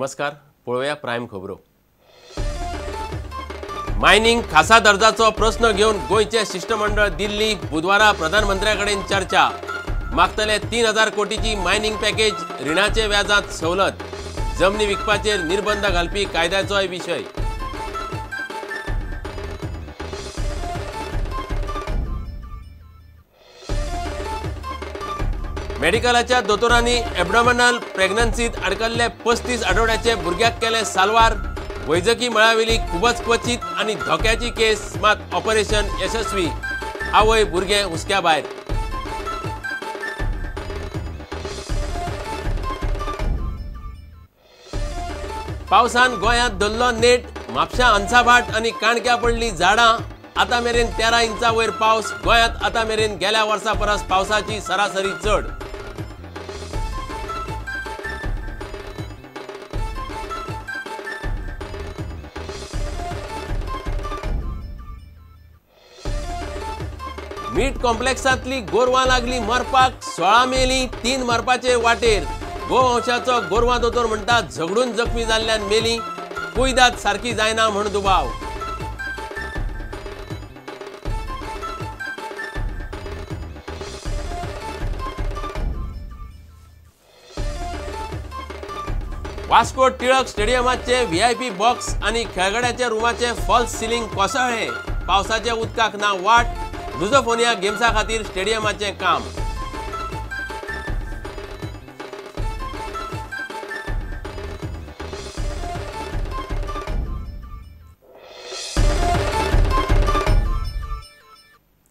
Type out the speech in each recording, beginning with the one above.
नमस्कार, पळोवया प्रायम खबरो। मायनिंग खासा दर्जाचो प्रश्न घेऊन गोयचे शिष्टमंडळ दिल्ली बुधवारा प्रधानमंत्र्यांकडेन चर्चा। मागतले 3000 कोटीची मायनिंग पॅकेज, रिणाचे व्याजात सवलत, जमनी विकपाचेर निर्बंध घालपी कायद्याचोय विषय। मेडिकलाच्या दोतोरांनी एबडॉमिनल प्रेग्नन्सीत अडकल्ले 35 आठवड्याचे भुरग्याक केले साल्वार। वैजकी मळावेली खूबच क्वचित आणि धोक्याची केस, मात ऑपरेशन यशस्वी। आवय भुरगे हुस्क्या भायर। पावसान गोंयांत धरलो नेट, म्हापशां अंसाभाट आणि काणक्या पडली झाडां। आता मेरेन 13 इंचा वयर पावस। गोंयांत आता मेरेन गेल्या वर्सा परस पावसाची सरासरी चड। मीठ कॉम्प्लेक्सांतली गोरवां लागली मरपाक। 16 मेली, 3 मरपाचे वाटेर। गोवंशाचो गोरवां दोतोर म्हणटा झगडून जखमी जाल्ल्यान मेली। कुयदाद सारखी जायना म्हण दुबाव। वास्को टिळक स्टेडियमाचे व्हीआयपी बॉक्स आणि खेळगड्याच्या रूमाचे फॉल्स सिलिंग कोसळ्ळे। पावसाच्या उदकाक ना वाट। लुझोफोनिया गेम्सा खातीर स्टेडियमाचे काम।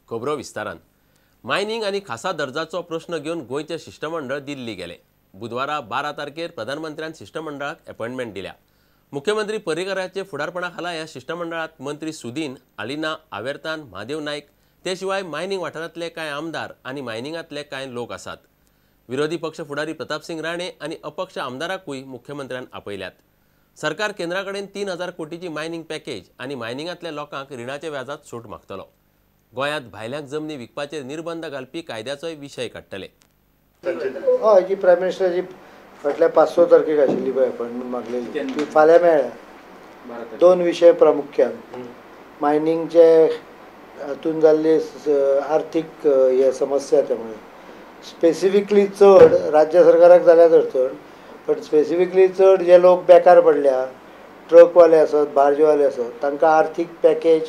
खबरो विस्तारान। मायनिंग आणि खासा दर्जाचो प्रश्न घेऊन गोयचे शिष्टमंडळ दिल्ली गेले। बुधवारा 12 तारखेर प्रधानमंत्र्यान शिष्टमंडळाक अपॉइंटमेंट दिल्या। मुख्यमंत्री पर्रीकराचे फुडारपणाखाला ह्या शिष्टमंडळात मंत्री सुदीन, आलिना आवेर्तान, महादेव नायक, ते शिवाय मायनिंग वाठारांतले कांय आमदार आणि मायनिंगांतले कांय लोक आसात। विरोधी पक्ष फुडारी प्रतापसिंग राणे आणि अपक्ष आमदारांकूय मुख्यमंत्र्यान आपयल्यात। सरकार केंद्राकडेन 3000 कोटीची मायनिंग पॅकेज आणि मायनिंगांतल्या लोकांक रिणाच्या व्याजात सूट मागतलो। गोंयांत भायल्यांक जमनी विकपाचेर निर्बंध घालपी कायद्याचोय विशय काडटले। जी प्रायम मिनिस्टराची फाटल्या 5-6 तारखेक आशिल्ली पळय अपॉइंटमेंट मागलेली, ती फाल्यां मेळ्ळ्या। 2 विशय प्रामुख्यान मायनिंगचे हातून जाल्ली आर्थीक हे समस्या, त्यामुळे स्पेसिफिकली चड राज्य सरकाराक जाल्या तर चड, बट स्पेसिफिकली चड जे लोक बेकार पडल्या, ट्रकवाले आसत, बार्जवाले आसत, तांकां आर्थीक पॅकेज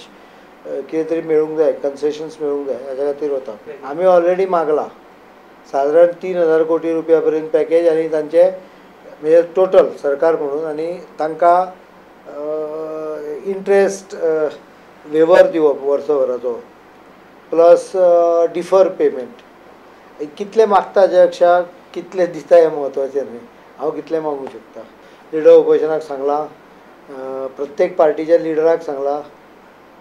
कितें तरी मेळूंक जाय, कन्सेशन्स मेळूंक जाय, हाच्या खातीर वता। आमी ऑलरेडी मागला साधारण 3000 कोटी रुपया पर्यंत पॅकेज आणि तांचे म्हणजे टोटल सरकार म्हणून, आणि तांकां इंट्रेस्ट वेवर दिवप वर्सभराचो, प्लस डिफर पेमेंट। कितले मागता हाच्या पेक्षा कितले दिता हें म्हत्वाचें न्ही। हांव कितले मागूंक शकता। लिडर ऑपोजिशनाक सांगला, प्रत्येक पार्टीच्या लिडराक सांगला,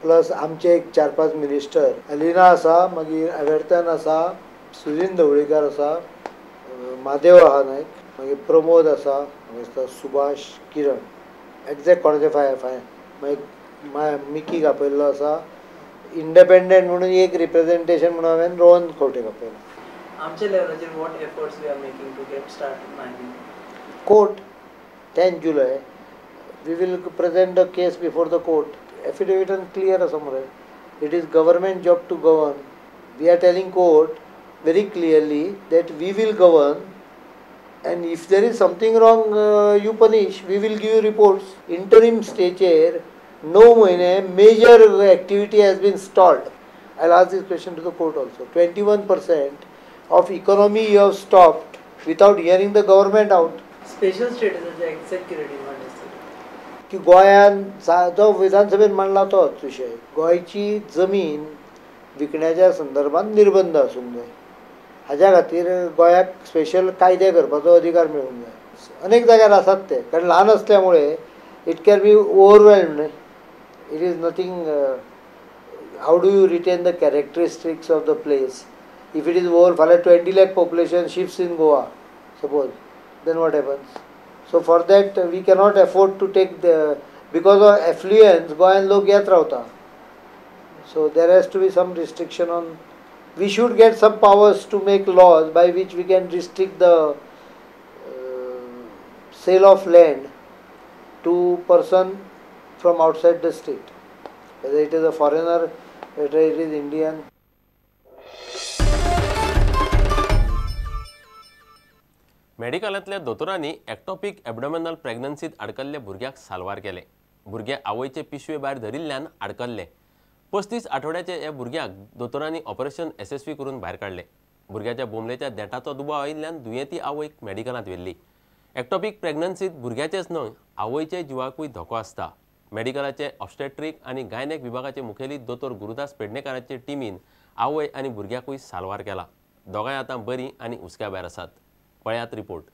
प्लस आमचे एक 4-5 मिनिस्टर, अलिना आसा, मागीर आवेर्तान आसा, सुदीन ढवळीकर आसा, महादेव आहा नायक, मागीर प्रमोद आसा, मागीर सुभाष, किरण, एक्झॅक्ट कोणाचे मागीर मिकीक आपयल्लो आसा। इंडिपेंडंट म्हणून एक रिप्रेझेंटेशन म्हणून हांवें रोहन खंवटेक आपयला। आमच्या लेवलाचेर what efforts we are making to get start mining? Court 10 July we will present the case before the court. एफिडेविटान क्लियर आसा मरे, it is government job to govern. We are telling court very clearly that we will govern, and if there is something wrong you punish, we will give you reports. Interim stage here 9 mahine major activity has been stalled. I'll ask this question to the court also. 21% of economy you have stopped without hearing the government out. Special status is executive की गोंयांत जो विधानसभेत मांडला तोच विशय, गोंयची जमीन विकण्याच्या संदर्भात निर्बंध आसूंक जाय। हाज्या खातीर गोंयाक स्पेशल कायदे करपाचो अधिकार मेळूंक जाय। अनेक जाग्यार आसात ते, कारण ल्हान असल्यामुळे it can be overwhelmed. It is nothing, how do you retain the characteristics of the place? If it is over, फाल्यां 20 lakh population shifts in Goa suppose, then what happens? So for that we cannot afford to take the, because of affluence गोंयांत लोक येत रावता. So there has to be some restriction on, we should get some powers to make laws by which we can restrict the sale of land to person from outside the state, whether it is a foreigner, whether it is Indian. मेडिकलांतल्या दोतोरांनी ectopic abdominal प्रेग्नन्सीत अडकल्ल्या भुरग्याक साल्वार केले. भुरगे आवयचे पिशवे भायर धरिल्ल्यान अडकल्ले. 35 आठवड्याचे ह्या भुरग्याक दोतोरांनी ऑपरेशन यशस्वी करून भायर काढले. भुरग्याच्या बोमलेच्या देंठाचो दुबाव आयिल्ल्यान दुयेंती आवयक मेडिकलांत व्हेल्ली. एक्टोपिक प्रेग्नन्सीत भुरग्याचेच न्हय आवयचे जिवाकूय धोको आसता. मेडिकलाचे ऑब्स्टेट्रिक आनी गायनेक विभागाचे मुखेली दोतोर गुरुदास पेडणेकाराचे टिमीन आवय आनी भुरग्याकूय साल्वार केला. दोगांय आतां बरीं आनी हुस्क्या भायर आसात. पळयात रिपोर्ट.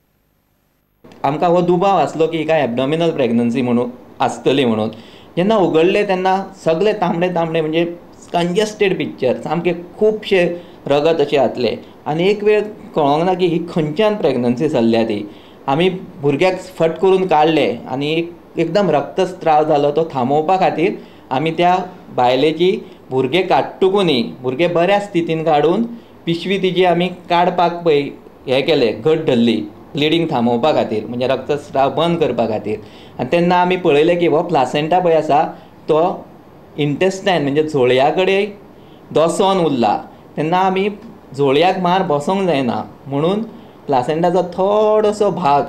आमकां हो दुबाव आसलो की काय एबडोमिनल प्रेग्नन्सी म्हणून आसतली म्हणून. जेन्ना उगडले तेन्ना सगळे तांबडे तांबडे म्हणजे कंजेस्टेड पिक्चर, सामके खुबशे रगत अशें जातले आनी एक वेळ कळोंक ना की ही खंयच्यान प्रेग्नन्सी जाल्ल्या ती. आमी भुरग्याक फट करून काडले आनी एकदम रक्तस्त्राव जालो. तो थांबोवपा खातीर आमी त्या बायलेची भुरगे काडटुकूनी भुरगे बऱ्या स्थितीन काडून पिशवी तिची आमी काडपाक पळय हें केलें, घट धरली ब्लिडींग थांबोवपा खातीर, म्हणजे रक्तस्त्राव बंद करपा खातीर. आनी तेन्ना आमी पळयलें की हो प्लासेंटा पळय आसा तो इंटेस्टायन म्हणजे झोळ्या कडेन दसोन उरला. तेन्ना आमी झोळ्याक मार बसोंक जायना म्हणून प्लासेंटाचो थोडोसो भाग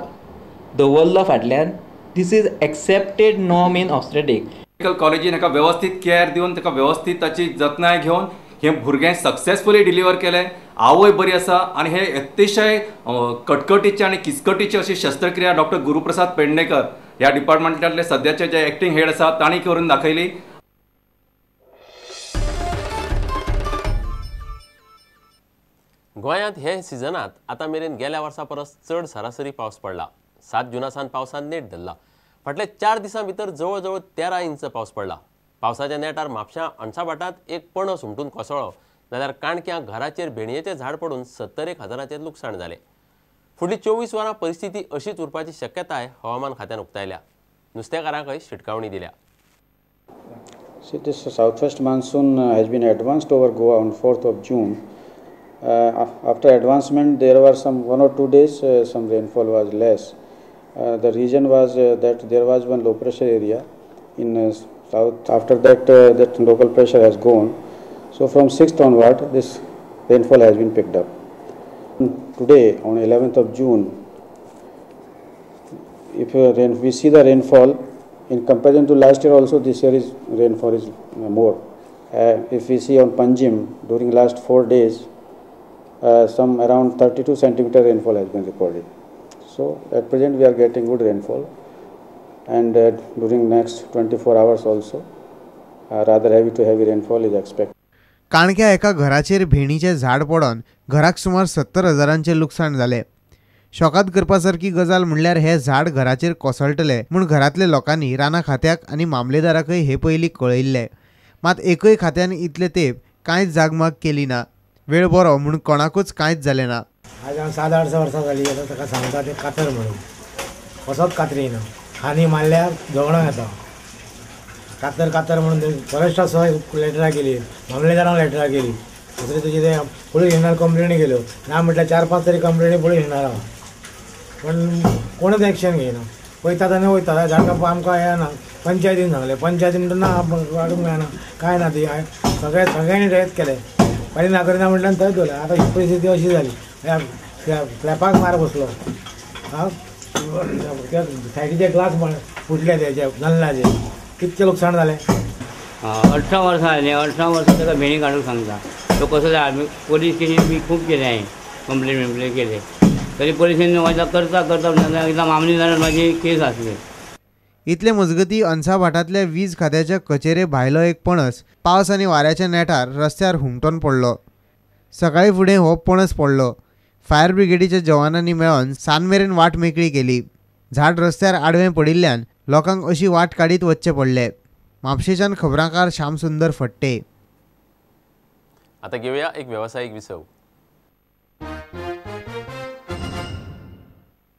दवरलो फाटल्यान. This is accepted norm in obstetric. Medical कॉलेजीन हाका व्यवस्थीत केअर दिवन ताका व्यवस्थीत ताची जतनाय घेवन हे भुरगें सक्सेसफुली डिलिव्हर केलें. आवय बरी आसा आनी हे अतिशय कटकटीचे आनी किचकटीचे अशी शस्त्रक्रिया डॉक्टर गुरुप्रसाद पेडणेकर ह्या डिपार्टमेंटांतले सद्याचे जे एक्टिंग हेड आसा तांणी करून दाखयली. गोंयांत हे सिजनात आतां मेरेन गेल्या वर्सा परस चड सरासरी पावस पडला. 7 जुनासान पावसान नेट धरला. फाटल्या 4 दिसां भितर जवळ जवळ 13 इंच पावस पडला. पावसाच्या नेटार म्हापशां अणसाभाटांत एक पणस उमटून कोसळ्ळो जाल्यार काणक्यां घराचेर भेणयेचें झाड पडून 71,000चें लुकसाण जालें. फुडलीं 24 वरां परिस्थिती अशीच उरपाची शक्यताय हवामान खात्यान उक्तायल्या. नुस्तेकारांकय शिटकावणी दिल्या. This southwest monsoon has been advanced over Goa on 4th of June. After advancement, there were some 1 or 2 days some rainfall was less. The reason was that there was one low pressure area in south. After that, that local pressure has gone. So from 6th onward, this rainfall has been picked up. Today, on 11th of June, if we see the rainfall in comparison to last year, also this year is rainfall is more. If we see on Panjim during last 4 days, some around 32 centimeter rainfall has been recorded. So at present we are getting good rainfall, and during next 24 hours also rather heavy to heavy rainfall is expected. काणक्या एका घराचेर भेणीचें झाड पडोन घराक सुमार 70,000चें लुकसाण जालें. शॉकात करपासारकी गजाल म्हणल्यार हे झाड घराचेर कोसळटले म्हूण घरांतल्या लोकांनी राना खात्याक आनी मामलेदाराकय हे पयलीं कळयिल्लें. मात एकय खात्यान इतले तेंप कांयच जागमाग केली ना. वेळ बरो म्हूण कोणाकूच कांयच जालें ना. आज 7-8 वर्सां जालीं आतां ताका सांगता तें कातर म्हणून कसोच कातरी ना. हानी मारल्यार झगडो येता. कातर कातर म्हणून फॉरेस्टाक लेटरां केली, मामलेदारांक लेटरां केली, दुसरे तुजे ते पुलीस स्टेशनार कंप्लेनी केल्यो. ना म्हटल्यार 4-5 तरी कंप्लेनी पुलीस स्टेशनार आहा, पण कोणूच एक्शन घेयना. वयता तेन्ना वयता झाड कापा आमकां येना. पंचायतीन सांगलें, पंचायतीन ना काडूंक मेळना, कांय ना. ती सगळ्यांनी रयत केलें, फाल्यां ना करिना म्हटल्यार थंय दवरलें. आतां ही परिस्थिती अशी जाली. फ्लॅपाक मार बसलो. त्या सायडीचे ग्लास फुटले, तेजे नल्लाचे कितके लुकसाण जालें. 18 वर्सां जालीं. 18 वर्सां ताका भेणी काडूंक सांगता. तो कसो जाय पोलीस स्टेशन बी खूब केलें हांवें, कंप्लेन केले तरी पोलिसांनी वयता करता एकदां मामलेदारान म्हाजी केस आसली. इतले मजगतीं अणसाभाटांतल्या वीज खात्याच्या कचेरे भायलो एक पणस पावस आनी वाऱ्याच्या नेटार रस्त्यार हुमटोन पडलो. सकाळी फुडें हो पणस पडलो. फायर ब्रिगेडीच्या जवानांनी मेळोन सांजमेरेन वाट मेकळी केली. झाड रस्त्यार आडवें पडिल्ल्यान लोकांक अशी वाट काडीत वचचें पडलें. म्हापशेच्यान खबरांकार श्यामसुंदर फट्टे. आता घेऊया एक व्यावसायिक विसव.